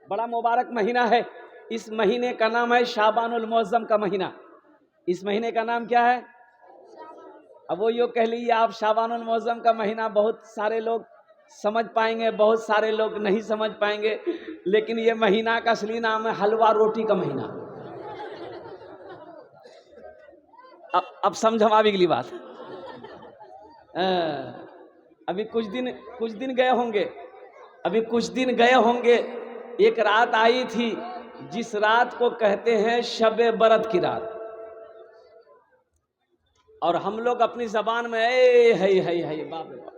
بڑا مبارک مہینہ ہے. اس مہینے کا نام ہے شعبان المعظم کا مہینہ. اس مہینے کا نام کیا ہے؟ اب وہ یوں کہہ لیجیے آپ شعبان المعظم کا مہینہ بہت سارے لوگ سمجھ پائیں گے، بہت سارے لوگ نہیں سمجھ پائیں گے، لیکن یہ مہینہ کا اصلی نام ہے حلوہ روٹی کا مہینہ. اب سمجھو آپ اگلی بات. ابھی کچھ دن گئے ہوں گے. ایک رات آئی تھی جس رات کو کہتے ہیں شب برات کی رات، اور ہم لوگ اپنی زبان میں ہے باپ رے باپ.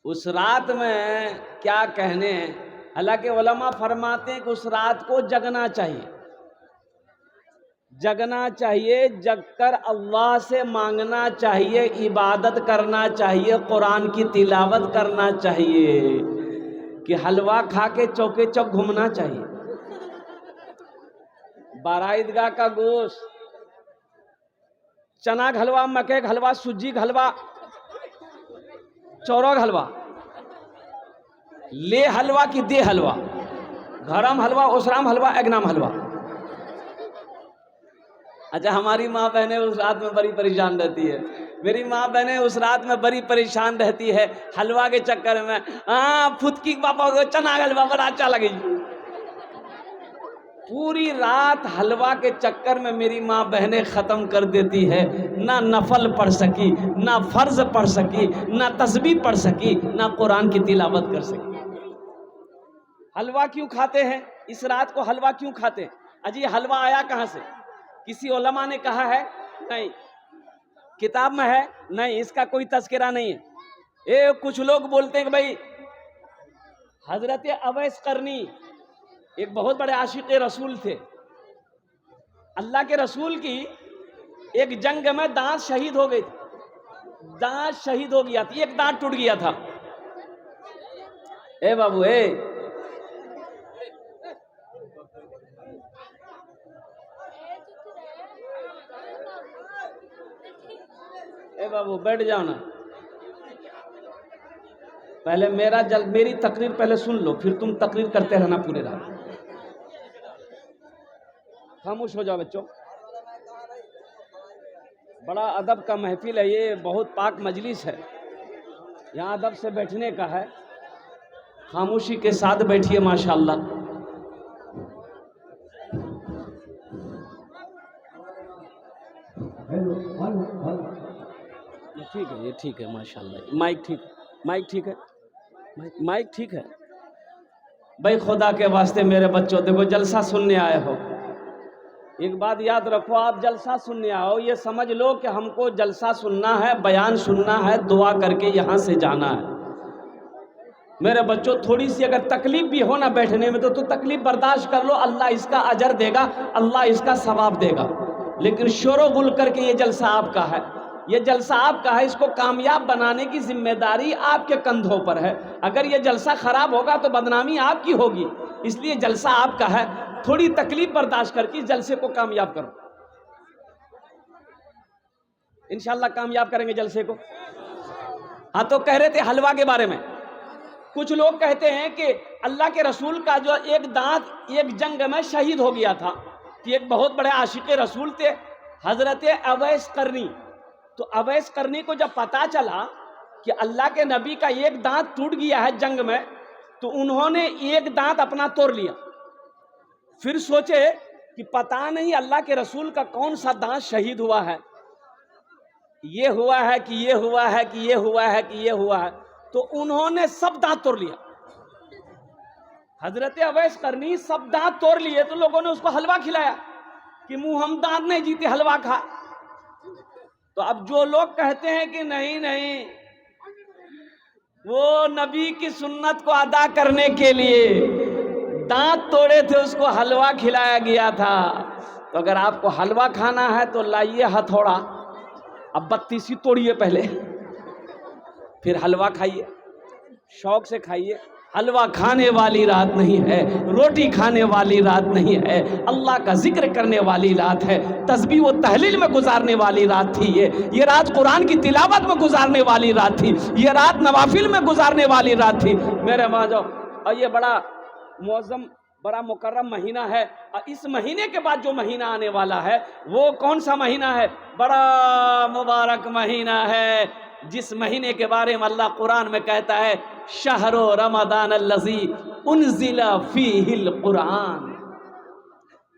اس رات میں کیا کہنے ہیں. حالانکہ علماء فرماتے ہیں کہ اس رات کو جگنا چاہیے، جگ کر اللہ سے مانگنا چاہیے، عبادت کرنا چاہیے، قرآن کی تلاوت کرنا چاہیے، کہ حلوہ کھا کے چوکے چوک گھومنا چاہیے. بارہ کا گوشت، چنا کا حلوہ، مکے کا حلوہ، سوجی کا حلوہ، چورو کا حلوہ، لے حلوہ کی دے حلوہ، گھرم حلوہ، اسرام حلوہ، اگنام حلوہ. اچھا ہماری ماں بہنیں اس رات میں بڑی پریشان رہتی ہے. میری ماں بہنیں اس رات میں بڑی پریشان رہتی ہے حلوہ کے چکر میں. پھتکی پاپا کو چنا کا حلوہ بڑا اچھا لگے. پوری رات حلوہ کے چکر میں میری ماں بہنیں ختم کر دیتی ہے. نہ نفل پڑھ سکی، نہ فرض پڑھ سکی، نہ تسبیح پڑھ سکی، نہ قرآن کی تلاوت کر سکی. حلوہ کیوں کھاتے ہیں؟ اس رات کو حلوہ کیوں کھاتے ہیں؟ اجی حلوہ آیا کہاں سے؟ کسی علماء نے کہا ہے؟ نہیں. کتاب میں ہے؟ نہیں. اس کا کوئی تذکرہ نہیں ہے. کچھ لوگ بولتے ہیں کہ بھائی حضرت اویس قرنی ایک بہت بڑے عاشق رسول تھے. اللہ کے رسول کی ایک جنگ میں دانت شہید ہو گئی تھی. دانت شہید ہو گیا تھا، ایک دانت ٹوٹ گیا تھا. اے بابو بابو بیٹھ جاؤ نا. پہلے میری تقریر پہلے سن لو، پھر تم تقریر کرتے رہنا پورے رات. خاموش ہو جاؤ بچوں. بڑا ادب کا محفل ہے یہ، بہت پاک مجلس ہے. یہاں ادب سے بیٹھنے کا ہے، خاموشی کے ساتھ بیٹھیے. ماشاءاللہ. یہ ٹھیک ہے ماشاءاللہ. مائک ٹھیک ہے. بھائی خدا کے واسطے میرے بچوں، دیکھو جلسہ سننے آئے ہو. ایک بات یاد رکھو، آپ جلسہ سننے آؤ، یہ سمجھ لو کہ ہم کو جلسہ سننا ہے، بیان سننا ہے، دعا کر کے یہاں سے جانا ہے. میرے بچوں تھوڑی سی اگر تکلیف بھی ہو نا بیٹھنے میں تو تکلیف برداشت کر لو. اللہ اس کا اجر دے گا، اللہ اس کا ثواب دے گا. لیکن شور و غل کر کے یہ جلسہ آپ کا ہے، یہ جلسہ آپ کا ہے. اس کو کامیاب بنانے کی ذمہ داری آپ کے کندھوں پر ہے. اگر یہ جلسہ خراب ہوگا تو بدنامی آپ کی ہوگی. اس لیے جلسہ آپ کا ہے، تھوڑی تکلیف برداشت کر کے اس جلسے کو کامیاب کرو. انشاءاللہ کامیاب کریں گے جلسے کو. ہاں تو کہہ رہے تھے حلوہ کے بارے میں. کچھ لوگ کہتے ہیں کہ اللہ کے رسول کا جو ایک دانت ایک جنگ میں شہید ہو گیا تھا. ایک بہت بڑے عاشق رسول تھے حضرت اویس قرنی. تو اویس قرنی کو جب پتا چلا کہ اللہ کے نبی کا ایک دانت ٹوٹ گیا ہے جنگ میں، تو انہوں نے ایک دانت اپنا توڑ لیا. پھر سوچے کہ پتا نہیں اللہ کے رسول کا کون سا دانت شہید ہوا ہے، یہ ہوا ہے کہ یہ ہوا ہے کہ یہ ہوا ہے کہ یہ ہوا ہے. تو انہوں نے سب دانت توڑ لیا. حضرت اویس قرنی سب دانت توڑ لیے تو لوگوں نے اس کو حلوہ کھلایا کہ منہ ہم دانت نہیں جیتے، حلوہ کھا. تو اب جو لوگ کہتے ہیں کہ نہیں وہ نبی کی سنت کو ادا کرنے کے لیے دانت توڑے تھے، اس کو حلوہ کھلایا گیا تھا. تو اگر آپ کو حلوہ کھانا ہے تو لائیے ہتھوڑا، اب 32 توڑیے پہلے، پھر حلوہ کھائیے، شوق سے کھائیے. حلوہ کھانے والی رات نہیں ہے، روٹی کھانے والی رات نہیں ہے، اللہ کا ذکر کرنے والی رات ہے، تسبیح و تحلیل میں گزارنے والی رات تھی. یہ رات قرآن کی تلاوت میں گزارنے والی رات تھی، یہ رات نوافل میں گزارنے والی رات تھی. میرے ماں جو، اور یہ بڑا معظم بڑا مکرم مہینہ ہے، اور اس مہینے کے بعد جو مہینہ آنے والا ہے وہ کون سا مہینہ ہے؟ بڑا مبارک مہینہ ہے، جس مہینے کے بارے میں اللہ قرآن میں کہتا ہے شہر رمضان الذی انزل فیہ القرآن۔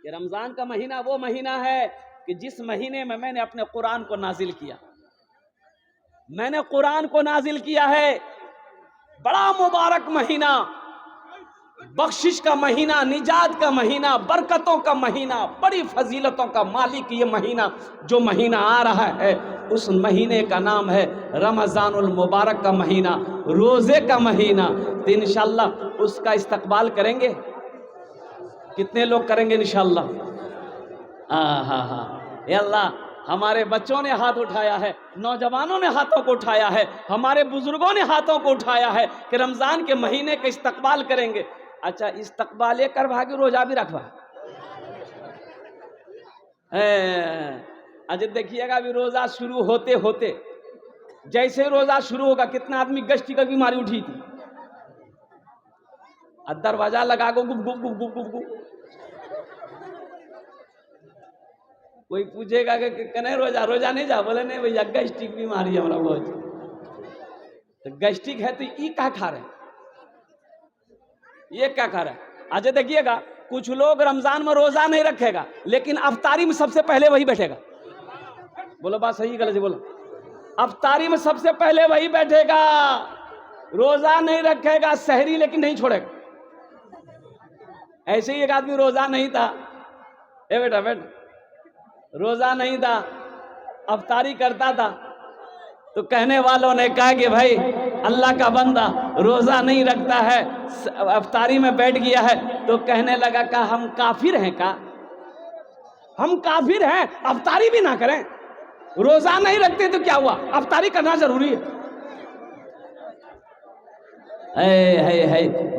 یہ رمضان کا مہینہ وہ مہینہ ہے کہ جس مہینے میں نے اپنے قرآن کو نازل کیا، میں نے قرآن کو نازل کیا ہے۔ بڑا مبارک مہینہ، بخشش کا مہینہ، نجات کا مہینہ، برکتوں کا مہینہ، بڑی فضیلتوں کا مالک یہ مہینہ جو مہینہ آ رہا ہے، اس مہینے کا نام ہے رمضان المبارک کا مہینہ، روزے کا مہینہ۔ تو انشاءاللہ اس کا استقبال کریں گے؟ کتنے لوگ کریں گے انشاءاللہ؟ ہاں اے اللہ، ہمارے بچوں نے ہاتھ اٹھایا ہے، نوجوانوں نے ہاتھوں کو اٹھایا ہے، ہمارے بزرگوں نے ہاتھوں کو اٹھایا ہے کہ رمضان کے مہینے کا استقبال کریں گے۔ اچھا، استقبال یہ کر بھاگی روزہ بھی رکھوا؟ اچھا دیکھیے گا، ابھی روزہ شروع ہوتے ہوتے جیسے روزہ شروع ہوگا کتنا آدمی گشتی کا بیماری اٹھی تھی، دروازہ لگا گو گپ گپ گپ گپ گپ گپ، کوئی پوچھے گا کہ کنے روزہ نہیں جا، بولے نہیں بھیا گیسٹرک بیماری ہے ہمارا بہت۔ تو گیسٹرک ہے تو یہ کیا کھا رہے ہیں، یہ کیا کھا رہا ہے؟ اچھا دیکھیے گا، کچھ لوگ رمضان میں روزہ نہیں رکھے گا لیکن افطاری میں سب سے پہلے وہی بیٹھے گا۔ بولو بات صحیح غلط بولو، افطاری میں سب سے پہلے وہی بیٹھے گا، روزہ نہیں رکھے گا، سحری لیکن نہیں چھوڑے گا۔ ایسے ہی ایک آدمی روزہ نہیں تھا، اے بیٹا روزہ نہیں تھا، افطاری کرتا تھا، تو کہنے والوں نے کہا کہ بھائی اللہ کا بندہ روزہ نہیں رکھتا ہے، افطاری میں بیٹھ گیا ہے، تو کہنے لگا کہ ہم کافر ہیں کیا؟ ہم کافر ہیں افطاری بھی نہ کریں؟ روزہ نہیں رکھتے تو کیا ہوا، افطاری کرنا ضروری ہے۔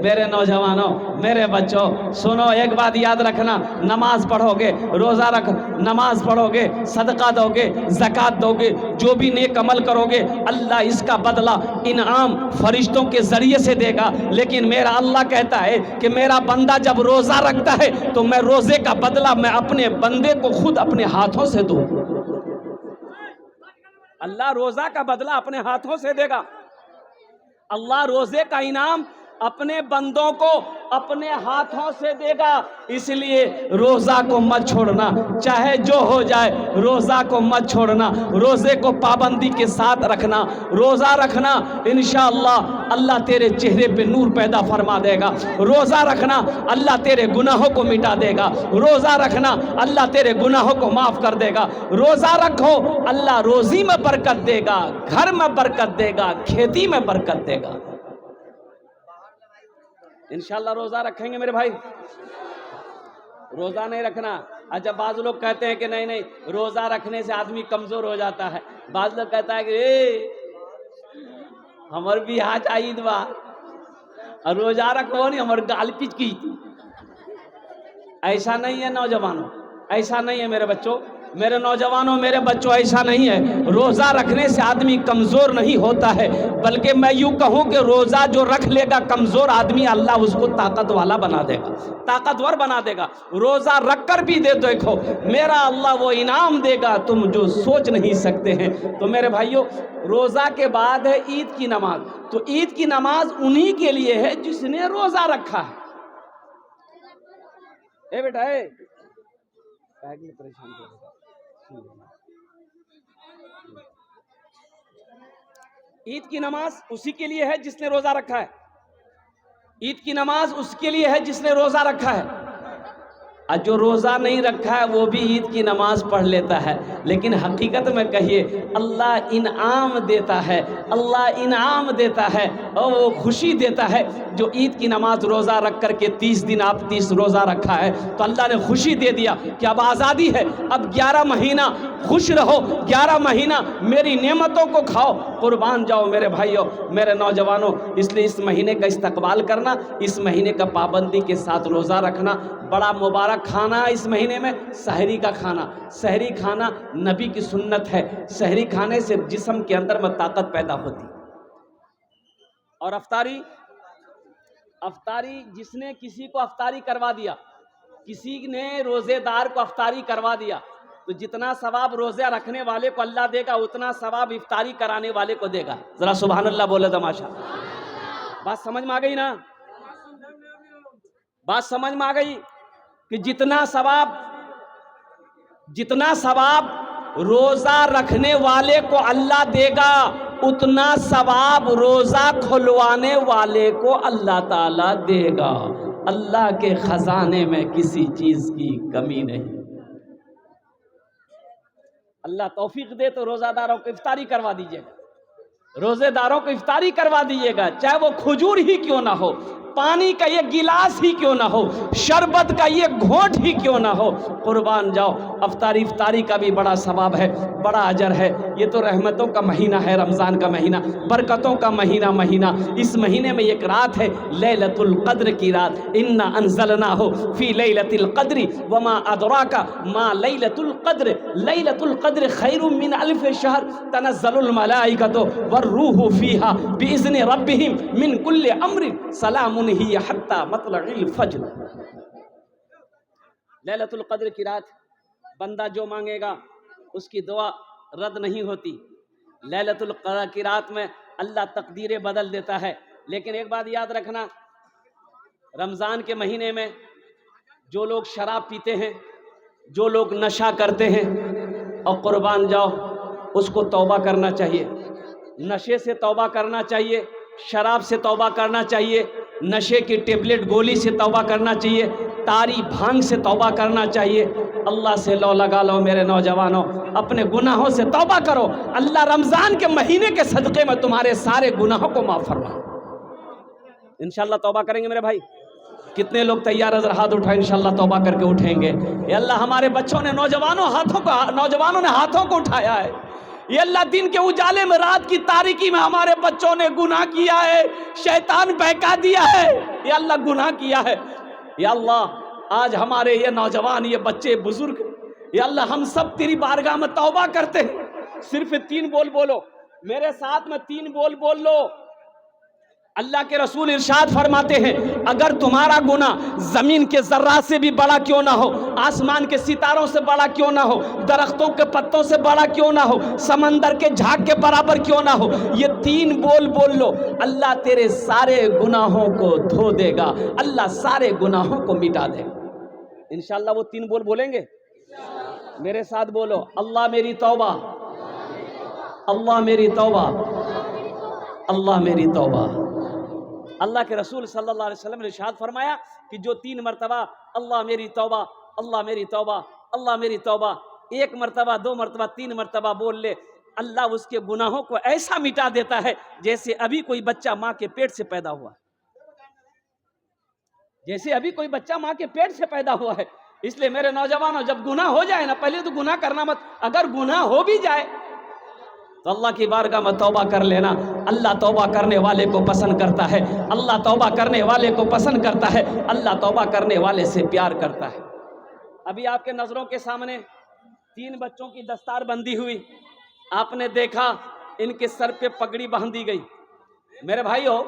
میرے نوجوانوں، میرے بچوں، سنو ایک بات یاد رکھنا، نماز پڑھو گے، روزہ نماز پڑھو گے، صدقہ دو گے، زکوٰۃ دو گے، جو بھی نیک عمل کرو گے، اللہ اس کا بدلہ انعام فرشتوں کے ذریعے سے دے گا۔ لیکن میرا اللہ کہتا ہے کہ میرا بندہ جب روزہ رکھتا ہے تو میں روزے کا بدلہ میں اپنے بندے کو خود اپنے ہاتھوں سے دوں۔ اللہ روزہ کا بدلہ اپنے ہاتھوں سے دے گا، اللہ روزے کا انعام اپنے بندوں کو اپنے ہاتھوں سے دے گا۔ اس لیے روزہ کو مت چھوڑنا، چاہے جو ہو جائے روزہ کو مت چھوڑنا، روزے کو پابندی کے ساتھ رکھنا، روزہ رکھنا انشاءاللہ اللہ تیرے چہرے پہ نور پیدا فرما دے گا، روزہ رکھنا اللہ تیرے گناہوں کو مٹا دے گا، روزہ رکھنا اللہ تیرے گناہوں کو معاف کر دے گا، روزہ رکھو اللہ روزی میں برکت دے گا، گھر میں برکت دے گا، کھیتی میں برکت دے گا۔ انشاءاللہ روزہ رکھیں گے میرے بھائی؟ روزہ نہیں رکھنا، اچھا بعض لوگ کہتے ہیں کہ نہیں روزہ رکھنے سے آدمی کمزور ہو جاتا ہے، بعض لوگ کہتا ہے کہ ہمر بھی آج عید با اور روزہ رکھو نہیں ہمر گال پچ کی۔ ایسا نہیں ہے نوجوانوں، ایسا نہیں ہے میرے بچوں، میرے نوجوانوں، میرے بچوں، ایسا نہیں ہے۔ روزہ رکھنے سے آدمی کمزور نہیں ہوتا ہے، بلکہ میں یوں کہوں کہ روزہ جو رکھ لے گا کمزور آدمی، اللہ اس کو طاقت والا بنا دے گا، طاقتور بنا دے گا۔ روزہ رکھ کر بھی دے دیکھو، میرا اللہ وہ انعام دے گا تم جو سوچ نہیں سکتے ہیں۔ تو میرے بھائیوں، روزہ کے بعد ہے عید کی نماز، تو عید کی نماز انہی کے لیے ہے جس نے روزہ رکھا ہے۔ اے بیٹا پریشان کر عید کی نماز اسی کے لیے ہے جس نے روزہ رکھا ہے، عید کی نماز اس کے لیے ہے جس نے روزہ رکھا ہے، اور جو روزہ نہیں رکھا ہے وہ بھی عید کی نماز پڑھ لیتا ہے، لیکن حقیقت میں کہیے اللہ انعام دیتا ہے، اللہ انعام دیتا ہے اور وہ خوشی دیتا ہے۔ جو عید کی نماز روزہ رکھ کر کے 30 دن آپ 30 روزہ رکھا ہے تو اللہ نے خوشی دے دیا کہ اب آزادی ہے، اب 11 مہینہ خوش رہو، 11 مہینہ میری نعمتوں کو کھاؤ، قربان جاؤ میرے بھائیوں، میرے نوجوانوں۔ اس لیے اس مہینے کا استقبال کرنا، اس مہینے کا پابندی کے ساتھ روزہ رکھنا، بڑا مبارک کھانا ہے اس مہینے میں سحری کا کھانا۔ سحری کھانا نبی کی سنت ہے، سحری کھانے سے جسم کے اندر میں طاقت پیدا ہوتی۔ اور افطاری جس نے کسی کو افطاری کروا دیا، کسی نے روزے دار کو افطاری کروا دیا، تو جتنا ثواب روزہ رکھنے والے کو اللہ دے گا اتنا ثواب افطاری کرانے والے کو دے گا. ذرا سبحان اللہ بولے تماشا. بات سمجھ میں آ گئی نا؟ بات سمجھ میں آ گئی کہ جتنا ثواب روزہ رکھنے والے کو اللہ دے گا اتنا ثواب روزہ کھلوانے والے کو اللہ تعالیٰ دے گا. اللہ کے خزانے میں کسی چیز کی کمی نہیں. اللہ توفیق دے تو روزہ داروں کو افطاری کروا دیجیے گا، روزے داروں کو افطاری کروا دیجیے گا، چاہے وہ کھجور ہی کیوں نہ ہو، پانی کا یہ گلاس ہی کیوں نہ ہو، شربت کا یہ گھونٹ ہی کیوں نہ ہو. قربان جاؤ. افطاری کا بھی بڑا ثواب ہے، بڑا اجر ہے. یہ تو رحمتوں کا مہینہ ہے، رمضان کا مہینہ، برکتوں کا مہینہ. اس مہینے میں ایک رات ہے لیلۃ القدر کی رات. انا انزلناہ فی لیلۃ القدر وما ادراک ما لیلۃ القدر. لیلۃ القدر خیر من الف شہر تنزل الملائکۃ والروح فیہا باذن ربہم من کل امر سلام ہی حتی مطلع الفجر. لیلۃ القدر کی رات بندہ جو مانگے گا اس کی دعا رد نہیں ہوتی. لیلۃ القدر کی رات میں اللہ تقدیریں بدل دیتا ہے. لیکن ایک بات یاد رکھنا، رمضان کے مہینے میں جو لوگ شراب پیتے ہیں، جو لوگ نشہ کرتے ہیں، اور قربان جاؤ اس کو توبہ کرنا چاہیے. نشے سے توبہ کرنا چاہیے، شراب سے توبہ کرنا چاہیے، نشے کی ٹیبلٹ گولی سے توبہ کرنا چاہیے، تاری بھانگ سے توبہ کرنا چاہیے. اللہ سے لو لگا لو میرے نوجوانوں، اپنے گناہوں سے توبہ کرو. اللہ رمضان کے مہینے کے صدقے میں تمہارے سارے گناہوں کو معاف فرمائے. انشاءاللہ توبہ کریں گے میرے بھائی؟ کتنے لوگ تیار نظر ہاتھ اٹھائیں؟ انشاءاللہ توبہ کر کے اٹھیں گے. یا اللہ ہمارے بچوں نے نوجوانوں نے ہاتھوں کو اٹھایا ہے. یہ اللہ دن کے اجالے میں، رات کی تاریکی میں ہمارے بچوں نے گناہ کیا ہے، شیطان بہکا دیا ہے. یا اللہ گناہ کیا ہے. یا اللہ آج ہمارے یہ نوجوان، یہ بچے، بزرگ، یا اللہ ہم سب تیری بارگاہ میں توبہ کرتے ہیں. صرف 3 بول بولو میرے ساتھ میں، 3 بول بول لو. اللہ کے رسول ارشاد فرماتے ہیں اگر تمہارا گناہ زمین کے ذرات سے بھی بڑا کیوں نہ ہو، آسمان کے ستاروں سے بڑا کیوں نہ ہو، درختوں کے پتوں سے بڑا کیوں نہ ہو، سمندر کے جھاگ کے برابر کیوں نہ ہو، یہ 3 بول بول لو، اللہ تیرے سارے گناہوں کو دھو دے گا، اللہ سارے گناہوں کو مٹا دے گا. انشاءاللہ وہ 3 بول بولیں گے؟ میرے ساتھ بولو، اللہ میری توبہ، اللہ میری توبہ، اللہ میری توبہ. اللہ کے رسول صلی اللہ علیہ وسلم نے ارشاد فرمایا کہ جو 3 مرتبہ اللہ میری توبہ، اللہ میری توبہ، اللہ میری توبہ 1 مرتبہ، 2 مرتبہ، 3 مرتبہ بول لے، اللہ اس کے گناہوں کو ایسا مٹا دیتا ہے جیسے ابھی کوئی بچہ ماں کے پیٹ سے پیدا ہوا ہے. جیسے ابھی کوئی بچہ ماں کے پیٹ سے پیدا ہوا ہے. اس لیے میرے نوجوانوں جب گناہ ہو جائے نا، پہلے تو گناہ کرنا مت. اگر گناہ ہو بھی جائے تو اللہ کی بارگاہ میں توبہ کر لینا. اللہ توبہ کرنے والے کو پسند کرتا ہے، اللہ توبہ کرنے والے کو پسند کرتا ہے، اللہ توبہ کرنے والے سے پیار کرتا ہے. ابھی آپ کے نظروں کے سامنے 3 بچوں کی دستار بندی ہوئی. آپ نے دیکھا ان کے سر پہ پگڑی باندھی گئی. میرے بھائیو،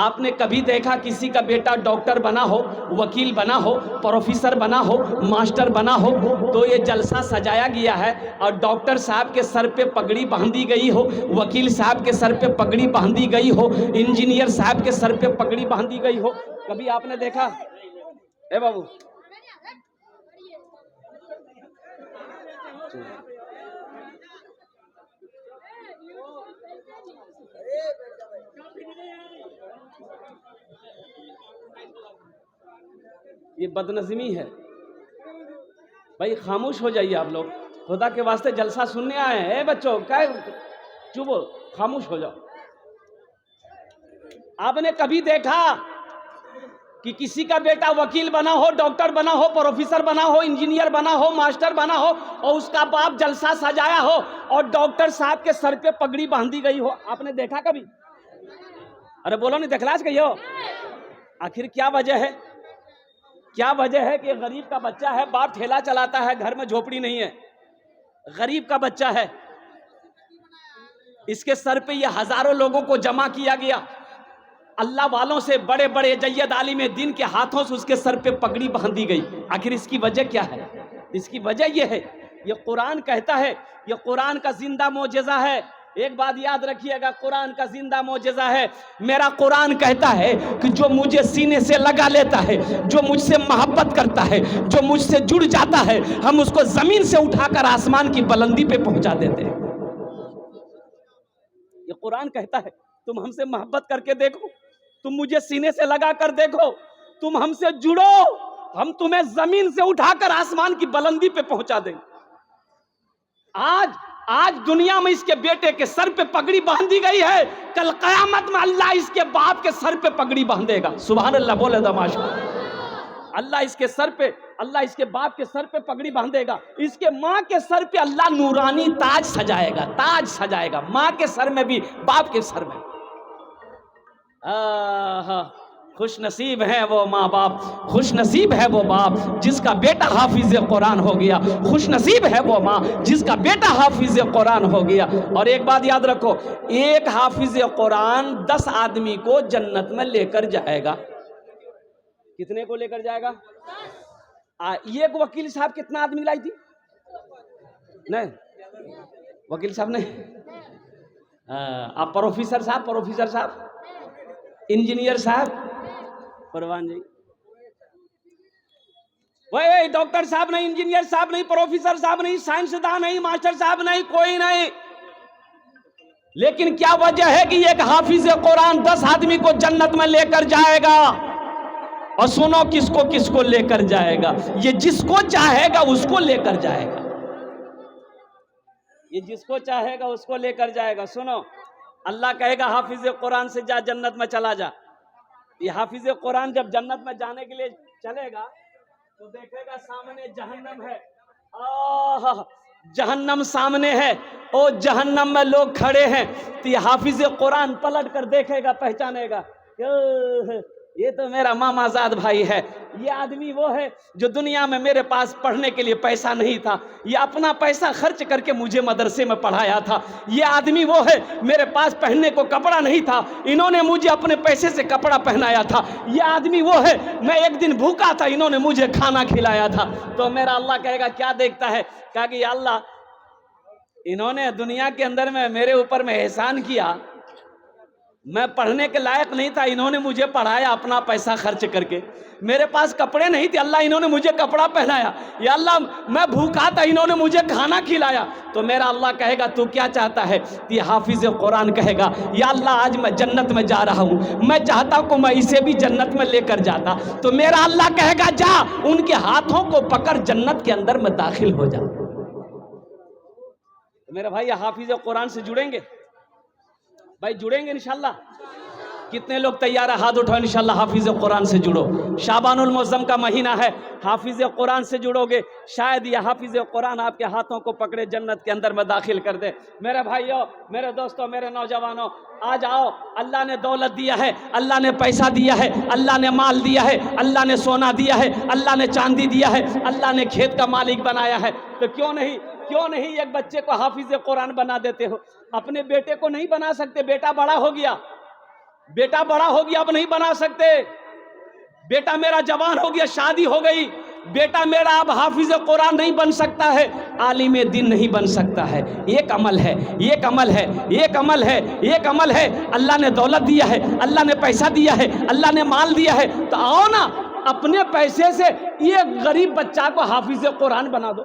آپ نے کبھی دیکھا کسی کا بیٹا ڈاکٹر بنا ہو، وکیل بنا ہو، پروفیسر بنا ہو، ماسٹر بنا ہو؟ تو یہ جلسہ سجایا گیا ہے اور ڈاکٹر صاحب کے سر پہ پگڑی باندھی گئی ہو، وکیل صاحب کے سر پہ پگڑی باندھی گئی ہو، انجینئر صاحب کے سر پہ پگڑی باندھی گئی ہو. کبھی آپ نے دیکھا؟ اے بابو یہ بدنظمی ہے. بھائی خاموش ہو جائیے آپ لوگ، خدا کے واسطے جلسہ سننے آئے ہیں. اے بچوں کیا چپ ہو، خاموش ہو جاؤ. آپ نے کبھی دیکھا کہ کسی کا بیٹا وکیل بنا ہو، ڈاکٹر بنا ہو، پروفیسر بنا ہو، انجینئر بنا ہو، ماسٹر بنا ہو اور اس کا باپ جلسہ سجایا ہو اور ڈاکٹر صاحب کے سر پہ پگڑی باندھی گئی ہو؟ آپ نے دیکھا کبھی؟ ارے بولو نہیں، دکھلاش گئی ہو. آخر کیا وجہ ہے؟ کیا وجہ ہے کہ غریب کا بچہ ہے، باپ ٹھیلا چلاتا ہے، گھر میں جھوپڑی نہیں ہے، غریب کا بچہ ہے، اس کے سر پہ یہ ہزاروں لوگوں کو جمع کیا گیا. اللہ والوں سے بڑے بڑے جید عالم دین کے ہاتھوں سے اس کے سر پہ پگڑی باندھی گئی. آخر اس کی وجہ کیا ہے؟ اس کی وجہ یہ ہے، یہ قرآن کہتا ہے، یہ قرآن کا زندہ معجزہ ہے. ایک بات یاد رکھیے گا، قرآن کا زندہ معجزہ ہے. میرا قرآن کہتا ہے کہ جو مجھے سینے سے لگا لیتا ہے، جو مجھ سے محبت کرتا ہے، جو مجھ سے جڑ جاتا ہے، ہم اس کو زمین سے اٹھا کر آسمان کی بلندی پہ پہنچا دیتے ہیں. یہ قرآن کہتا ہے تم ہم سے محبت کر کے دیکھو، تم مجھے سینے سے لگا کر دیکھو، تم ہم سے جڑو، ہم تمہیں زمین سے اٹھا کر آسمان کی بلندی پہ پہنچا دیں. آج دنیا میں اس کے بیٹے کے سر پہ پگڑی باندھی گئی ہے، کل قیامت میں اللہ اس کے باپ کے سر پہ پگڑی باندھے گا. سبحان اللہ بولے دا ماشاءاللہ. اللہ اس کے سر پہ، اللہ اس کے باپ کے سر پہ پگڑی باندھے گا. اس کے ماں کے سر پہ اللہ نورانی تاج سجائے گا، تاج سجائے گا، ماں کے سر میں بھی، باپ کے سر میں. خوش نصیب ہے وہ ماں باپ، خوش نصیب ہے وہ باپ جس کا بیٹا حافظ قرآن ہو گیا، خوش نصیب ہے وہ ماں جس کا بیٹا حافظ قرآن ہو گیا. اور ایک بات یاد رکھو، ایک حافظ قرآن 10 آدمی کو جنت میں لے کر جائے گا. کتنے کو لے کر جائے گا؟ ایک وکیل صاحب کتنا آدمی لائی تھی؟ نہیں وکیل صاحب نہیں، آپ پروفیسر صاحب، انجینئر صاحب، پروان جی، وہی ڈاکٹر صاحب نہیں، انجینئر صاحب نہیں، پروفیسر صاحب نہیں، سائنسدان نہیں، ماسٹر صاحب نہیں، کوئی نہیں. لیکن کیا وجہ ہے کہ ایک حافظ قرآن 10 آدمی کو جنت میں لے کر جائے گا؟ اور سنو کس کو لے کر جائے گا؟ یہ جس کو چاہے گا اس کو لے کر جائے گا. یہ جس کو چاہے گا اس کو لے کر جائے گا. سنو، اللہ کہے گا حافظ قرآن سے جا جنت میں چلا جا. یہ حافظ قرآن جب جنت میں جانے کے لیے چلے گا تو دیکھے گا سامنے جہنم ہے. جہنم سامنے ہے، جہنم میں لوگ کھڑے ہیں. تو یہ حافظ قرآن پلٹ کر دیکھے گا، پہچانے گا یہ تو میرا ماما زاد بھائی ہے. یہ آدمی وہ ہے جو دنیا میں میرے پاس پڑھنے کے لیے پیسہ نہیں تھا، یہ اپنا پیسہ خرچ کر کے مجھے مدرسے میں پڑھایا تھا. یہ آدمی وہ ہے میرے پاس پہننے کو کپڑا نہیں تھا، انہوں نے مجھے اپنے پیسے سے کپڑا پہنایا تھا. یہ آدمی وہ ہے میں ایک دن بھوکا تھا، انہوں نے مجھے کھانا کھلایا تھا. تو میرا اللہ کہے گا کیا دیکھتا ہے؟ کہا کہ یا اللہ انہوں نے دنیا کے اندر میں میرے اوپر میں احسان کیا، میں پڑھنے کے لائق نہیں تھا، انہوں نے مجھے پڑھایا اپنا پیسہ خرچ کر کے. میرے پاس کپڑے نہیں تھے، اللہ انہوں نے مجھے کپڑا پہنایا. یا اللہ میں بھوکا تھا، انہوں نے مجھے کھانا کھلایا. تو میرا اللہ کہے گا تو کیا چاہتا ہے؟ یہ حافظ قرآن کہے گا یا اللہ آج میں جنت میں جا رہا ہوں، میں چاہتا ہوں کہ میں اسے بھی جنت میں لے کر جاتا. تو میرا اللہ کہے گا جا ان کے ہاتھوں کو پکڑ جنت کے اندر میں داخل ہو جا. میرے بھائی حافظ قرآن سے جڑیں گے؟ بھائی جڑیں گے انشاءاللہ؟ کتنے لوگ تیار ہے؟ ہاتھ اٹھاؤ انشاءاللہ حافظ قرآن سے جڑو. شعبان المعظم کا مہینہ ہے، حافظ قرآن سے جڑو گے، شاید یہ حافظ قرآن آپ کے ہاتھوں کو پکڑے جنت کے اندر میں داخل کر دے. میرے بھائیوں، میرے دوستوں، میرے نوجوانوں، آج آؤ. اللہ نے دولت دیا ہے، اللہ نے پیسہ دیا ہے، اللہ نے مال دیا ہے، اللہ نے سونا دیا ہے، اللہ نے چاندی دیا ہے، اللہ نے کھیت کا مالک بنایا ہے. تو کیوں نہیں ایک بچے کو حافظ قرآن بنا دیتے ہو؟ اپنے بیٹے کو نہیں بنا سکتے؟ بیٹا بڑا ہو گیا، اب نہیں بنا سکتے. بیٹا میرا جوان ہو گیا، شادی ہو گئی، بیٹا میرا اب حافظ قرآن نہیں بن سکتا ہے، عالم دین نہیں بن سکتا ہے. ایک عمل ہے. اللہ نے دولت دیا ہے، اللہ نے پیسہ دیا ہے، اللہ نے مال دیا ہے. تو آؤ نا اپنے پیسے سے یہ غریب بچہ کو حافظ قرآن بنا دو.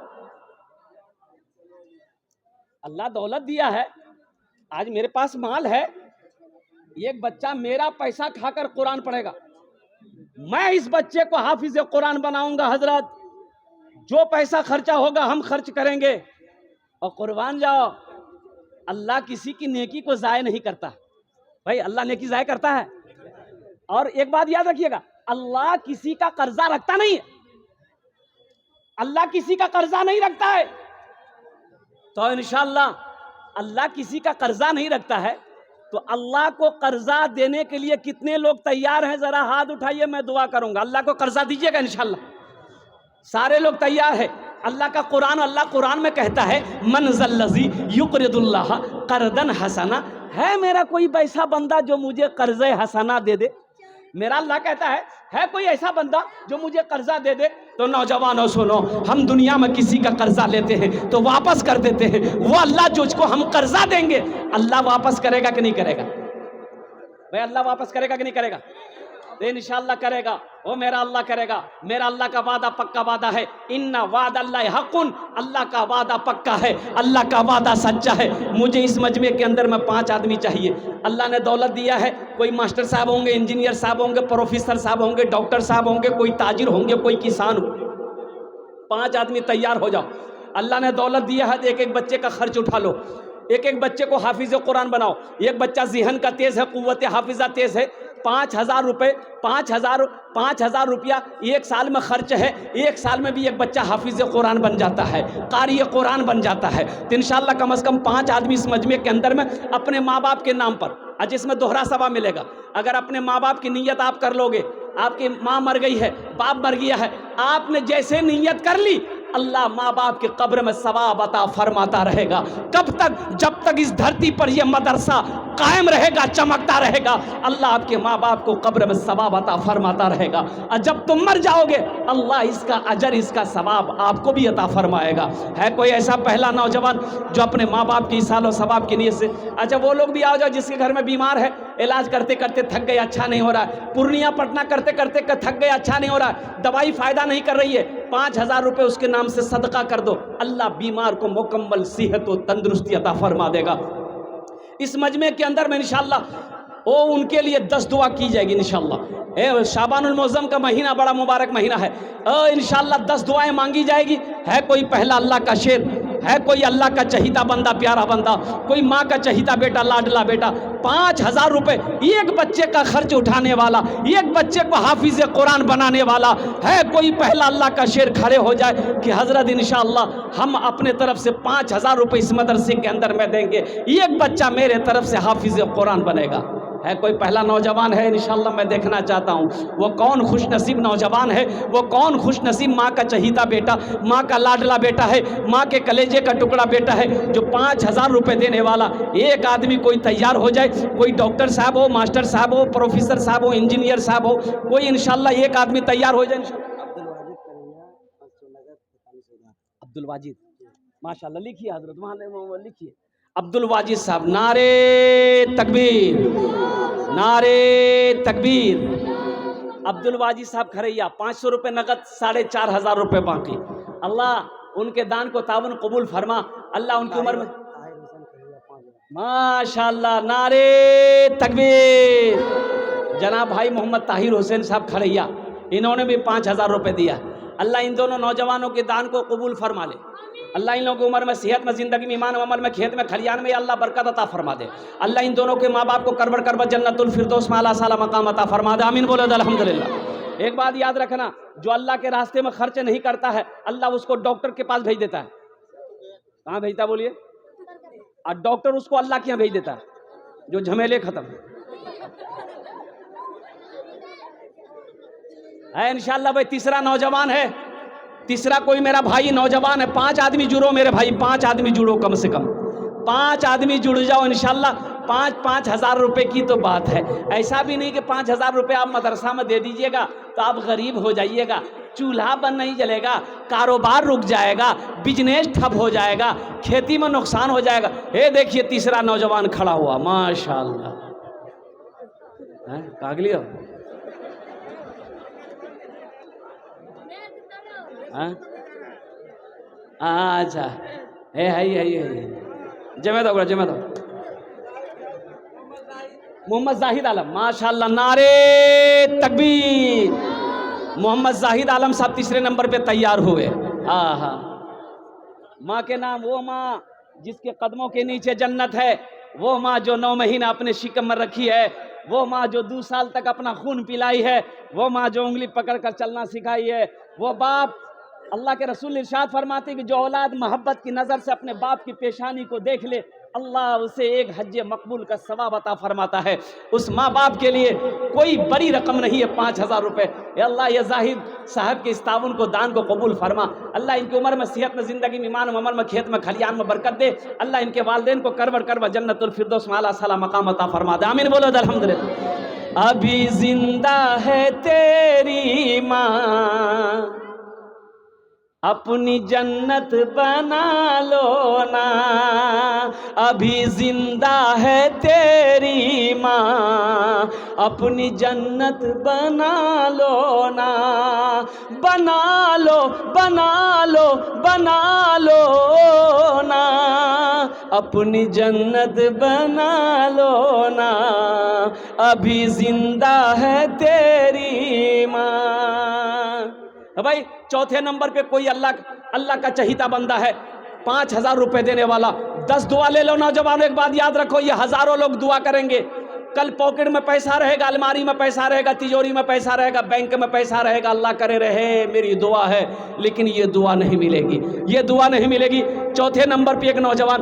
اللہ دولت دیا ہے، آج میرے پاس مال ہے، ایک بچہ میرا پیسہ کھا کر قرآن پڑھے گا، میں اس بچے کو حافظ قرآن بناؤں گا. حضرت جو پیسہ خرچہ ہوگا ہم خرچ کریں گے. اور قربان جاؤ، اللہ کسی کی نیکی کو ضائع نہیں کرتا. بھائی اللہ نیکی ضائع کرتا ہے. اور ایک بات یاد رکھیے گا، اللہ کسی کا قرضہ رکھتا نہیں ہے، اللہ کسی کا قرضہ نہیں رکھتا ہے. تو انشاءاللہ اللہ کسی کا قرضہ نہیں رکھتا ہے. تو اللہ کو قرضہ دینے کے لیے کتنے لوگ تیار ہیں؟ ذرا ہاتھ اٹھائیے، میں دعا کروں گا. اللہ کو قرضہ دیجیے گا انشاءاللہ؟ سارے لوگ تیار ہیں. اللہ کا قرآن میں کہتا ہے من ذا الذی یقرض اللہ قرضن حسنا، ہے میرا کوئی ایسا بندہ جو مجھے قرض حسنا دے دے؟ میرا اللہ کہتا ہے کوئی ایسا بندہ جو مجھے قرضہ دے دے؟ تو نوجوانوں سنو، ہم دنیا میں کسی کا قرضہ لیتے ہیں تو واپس کر دیتے ہیں، وہ اللہ جو اس کو ہم قرضہ دیں گے اللہ واپس کرے گا کہ نہیں کرے گا؟ بھائی اللہ واپس کرے گا کہ نہیں کرے گا؟ انشاءاللہ کرے گا، وہ میرا اللہ کرے گا۔ میرا اللہ کا وعدہ پکا وعدہ ہے، ان وعد اللہ حق، اللہ کا وعدہ پکا ہے، اللہ کا وعدہ سچا ہے۔ مجھے اس مجمع کے اندر میں 5 آدمی چاہیے۔ اللہ نے دولت دیا ہے، کوئی ماسٹر صاحب ہوں گے، انجینئر صاحب ہوں گے، پروفیسر صاحب ہوں گے، ڈاکٹر صاحب ہوں گے، کوئی تاجر ہوں گے، کوئی کسان ہوں گے۔ 5 آدمی تیار ہو جاؤ۔ اللہ نے دولت دیا ہے، ایک ایک بچے کا خرچ اٹھا لو، ایک ایک بچے کو حافظ قرآن بناؤ۔ ایک بچہ ذہن کا تیز ہے، قوت حافظہ تیز ہے، 5,000 روپے، 5,000 روپیہ ایک سال میں خرچ ہے، ایک سال میں بھی ایک بچہ حافظ قرآن بن جاتا ہے، قاری قرآن بن جاتا ہے۔ تو انشاءاللہ کم از کم 5 آدمی اس مجمع کے اندر میں اپنے ماں باپ کے نام پر، جس میں دوہرا ثواب ملے گا۔ اگر اپنے ماں باپ کی نیت آپ کر لو گے، آپ کی ماں مر گئی ہے، باپ مر گیا ہے، آپ نے جیسے نیت کر لی، اللہ ماں باپ کی قبر میں ثواب عطا فرماتا رہے گا۔ کب تک؟ جب تک اس دھرتی پر یہ مدرسہ قائم رہے گا، چمکتا رہے گا، اللہ آپ کے ماں باپ کو قبر میں ثواب عطا فرماتا رہے گا۔ اور جب تم مر جاؤ گے اللہ اس کا اجر، اس کا ثواب آپ کو بھی عطا فرمائے گا۔ ہے کوئی ایسا پہلا نوجوان جو اپنے ماں باپ کی اصلاح و ثواب کی نیت سے؟ اچھا وہ لوگ بھی آ جاؤ جس کے گھر میں بیمار ہے، علاج کرتے کرتے تھک گئے، اچھا نہیں ہو رہا ہے، پورنیہ پٹنہ کرتے کرتے تھک گئے، اچھا نہیں ہو رہا ہے، دوائی فائدہ نہیں کر رہی ہے، 5,000 روپے اس کے نام سے صدقہ کر دو، اللہ بیمار کو مکمل صحت و تندرستی عطا فرما دے گا۔ اس مجمع کے اندر میں انشاءاللہ ان کے لیے 10 دعا کی جائے گی انشاءاللہ۔ شعبان المعظم کا مہینہ بڑا مبارک مہینہ ہے، انشاءاللہ 10 دعائیں مانگی جائے گی۔ ہے کوئی پہلا اللہ کا شیر؟ ہے کوئی اللہ کا چہیتا بندہ، پیارا بندہ، کوئی ماں کا چہیتا بیٹا، لاڈلا بیٹا؟ 5,000 روپے ایک بچے کا خرچ اٹھانے والا، ایک بچے کو حافظ قرآن بنانے والا، ہے کوئی پہلا اللہ کا شیر؟ کھڑے ہو جائے کہ حضرت انشاءاللہ ہم اپنے طرف سے 5,000 روپے اس مدرسے کے اندر میں دیں گے، ایک بچہ میرے طرف سے حافظ قرآن بنے گا۔ ہے کوئی پہلا نوجوان ہے؟ انشاءاللہ میں دیکھنا چاہتا ہوں وہ کون خوش نصیب نوجوان ہے، وہ کون خوش نصیب ماں کا چہیتا بیٹا، ماں کا لاڈلا بیٹا ہے، ماں کے کلیجے کا ٹکڑا بیٹا ہے، جو 5,000 روپے دینے والا۔ ایک آدمی کوئی تیار ہو جائے، کوئی ڈاکٹر صاحب ہو، ماسٹر صاحب ہو، پروفیسر صاحب ہو، انجینئر صاحب ہو، کوئی انشاءاللہ ایک آدمی تیار ہو جائے۔ عبد الواجد، ماشاءاللہ لکھیے حضرت، وہاں لکھیے عبد الواجد صاحب۔ نعرے تکبیر، نعرے تکبیر۔ عبد الواجد صاحب کھریا، 500 روپے نقد، 4,500 روپے باقی۔ اللہ ان کے دان کو تعاون قبول فرما، اللہ ان کی عمر میں ماشاءاللہ۔ نعرے تکبیر۔ جناب بھائی محمد طاہر حسین صاحب کھریا، انہوں نے بھی 5,000 روپے دیا۔ اللہ ان دونوں نوجوانوں کے دان کو قبول فرما لے، اللہ ان لوگوں کی عمر میں، صحت میں، زندگی میں، ایمان و عمل میں، کھیت میں، کھلیان میں، اللہ برکت عطا فرما دے۔ اللہ ان دونوں کے ماں باپ کو کربر کربت جنت الفردوس میں اعلیٰ سالا مقام عطا فرما دے، آمین بولے الحمدللہ۔ ایک بات یاد رکھنا، جو اللہ کے راستے میں خرچ نہیں کرتا ہے اللہ اس کو ڈاکٹر کے پاس بھیج دیتا ہے۔ کہاں بھیجتا ہے بولیے؟ اور ڈاکٹر اس کو اللہ کے یہاں بھیج دیتا ہے، جو جھمیلے ختم ہے۔ انشاءاللہ بھائی تیسرا نوجوان ہے، تیسرا کوئی میرا بھائی نوجوان ہے۔ 5 آدمی جڑو میرے بھائی، 5 آدمی جڑو، کم سے کم 5 آدمی جڑ جاؤ انشاءاللہ۔ 5,000 روپے کی تو بات ہے، ایسا بھی نہیں کہ 5,000 روپے آپ مدرسہ میں دے دیجئے گا تو آپ غریب ہو جائیے گا، چولہا بند نہیں جلے گا، کاروبار رک جائے گا، بزنس ٹھپ ہو جائے گا، کھیتی میں نقصان ہو جائے گا۔ دیکھیے تیسرا نوجوان کھڑا ہوا، ماشاءاللہ۔ کاغلی ہو؟ اچھا جمع دو جمع دو۔ محمد زاہد عالم، ماشاءاللہ، نعرے تکبیر۔ محمد زاہد عالم صاحب تیسرے نمبر پہ تیار ہوئے۔ ماں کے نام، وہ ماں جس کے قدموں کے نیچے جنت ہے، وہ ماں جو 9 مہینہ اپنے شکم میں رکھی ہے، وہ ماں جو 2 سال تک اپنا خون پلائی ہے، وہ ماں جو انگلی پکڑ کر چلنا سکھائی ہے، وہ باپ، اللہ کے رسول ارشاد فرماتے کہ جو اولاد محبت کی نظر سے اپنے باپ کی پیشانی کو دیکھ لے اللہ اسے ایک حج مقبول کا ثواب عطا فرماتا ہے. اس ماں باپ کے لیے کوئی بڑی رقم نہیں ہے 5,000 روپے. اے اللہ یہ زاہد صاحب کے اس تعاون کو دان کو قبول فرما. اللہ ان کی عمر میں صحت میں زندگی میں ایمان میں عمل میں کھیت میں کھلیان میں برکت دے. اللہ ان کے والدین کو کربر کربر جنت الفردوس میں اعلیٰ صلاح مقام عطا فرما دے. آمین بولو الحمدللہ. ابھی زندہ ہے تیری ماں اپنی جنت بنا لو نا. ابھی زندہ ہے تیری ماں اپنی جنت بنا لو نا. بنا لو بنا لو بنا لو نا اپنی جنت بنا لو نا. ابھی زندہ ہے تیری ماں. بھائی چوتھے نمبر پہ کوئی اللہ کا چہیتا بندہ ہے 5,000 روپے دینے والا. 10 دعا لے لو نوجوانوں. ایک بات یاد رکھو یہ ہزاروں لوگ دعا کریں گے. کل پاکٹ میں پیسہ رہے گا, الماری میں پیسہ رہے گا, تجوری میں پیسہ رہے گا, بینک میں پیسہ رہے گا. اللہ کرے رہے میری دعا ہے لیکن یہ دعا نہیں ملے گی, یہ دعا نہیں ملے گی. چوتھے نمبر پہ ایک نوجوان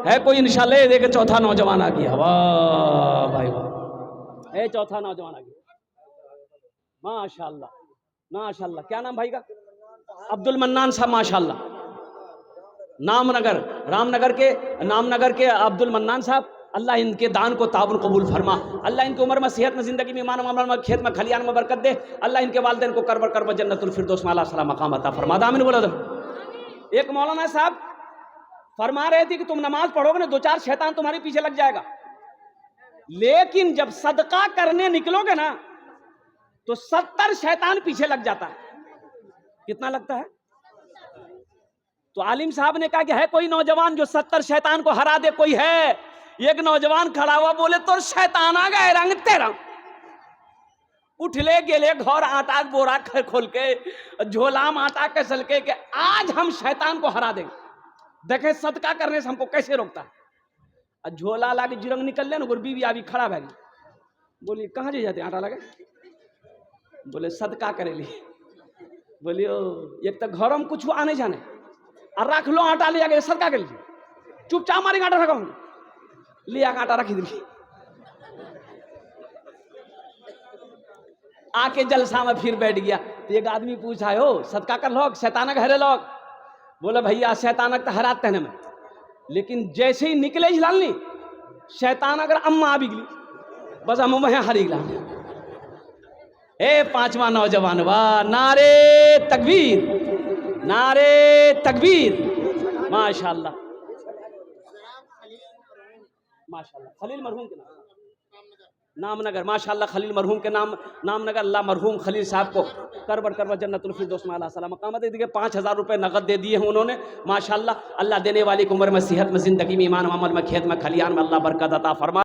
ہے, کوئی انشاءاللہ دے کہ چوتھا نوجوان آ گیا. واہ بھائی واہ, اے چوتھا نوجوان آ گیا. ماشاءاللہ ماشاءاللہ. کیا نام بھائی کا؟ عبد المنان صاحب. ماشاءاللہ. رام نگر کے عبد المنان صاحب. اللہ ان کے دان کو تعاون قبول فرما. اللہ ان کی عمر میں صحت میں زندگی میں ایمان میں کھیت میں کھلیان میں برکت دے. اللہ ان کے والدین کو کربر کربر جنت الفردوس میں اعلیٰ صلاح مقام عطا فرما. آمین بولو. ایک مولانا صاحب فرما رہے تھے کہ تم نماز پڑھو گے نا 2-4 شیطان تمہارے پیچھے لگ جائے گا, لیکن جب صدقہ کرنے نکلو گے نا تو 70 شیطان پیچھے لگ جاتا ہے. کتنا لگتا ہے؟ تو عالم صاحب نے کہا کہ ہے کوئی نوجوان جو 70 شیطان کو ہرا دے؟ کوئی ہے؟ ایک نوجوان کھڑا ہوا بولے تو شیطان آ گئے رنگ تیرا. اٹھ لے گیلے گھر آٹا بورا کھول کے جھولام آٹا کسل کے کہ آج ہم شیطان کو ہرا دیں گے. دیکھیں صدقہ کرنے سے ہم کو کیسے روکتا ہے. جھولا لا کے جرنگ نکل لے نا, گور بیوی ابھی کھڑا بھائی بولی کہاں جے جاتے ہیں آٹا لگے؟ بولے صدقہ کرے لی. بولی ایک تو گھر میں کچھ آنے جانے اور رکھ لو آٹا لے آگے صدقہ کر لیجیے. چپ چاپ مارے آٹا رکھا لیا آٹا رکھی دی. آ کے جلسہ میں پھر بیٹھ گیا. ایک آدمی پوچھا ہو صدقہ کر لوگ شیطانک ہرے لوگ؟ بولے بھیا شیطانک تو ہرات تہنے میں, لیکن جیسے ہی نکلے جلالنی شیطان اگر اما بھی گلی بس ہم وہیں ہری گلا. اے 5واں نوجوان, واہ نعرے تکبیر نعرے تکبیر. ماشاءاللہ ماشاءاللہ. خلیل مرحوم کے نام نگر. ماشاءاللہ خلیل مرحوم کے نام نگر. اللہ مرحوم خلیل صاحب کو کربر کربر جنت الفردوس میں اعلیٰ صلاح مقام دے دیے. 5,000 روپے نقد دے دیے ہیں انہوں نے. ماشاءاللہ اللہ دینے والی کی عمر میں صحت میں زندگی میں ایمان میں عمل میں کھیت میں کھلیان میں اللہ برکت عطا فرما.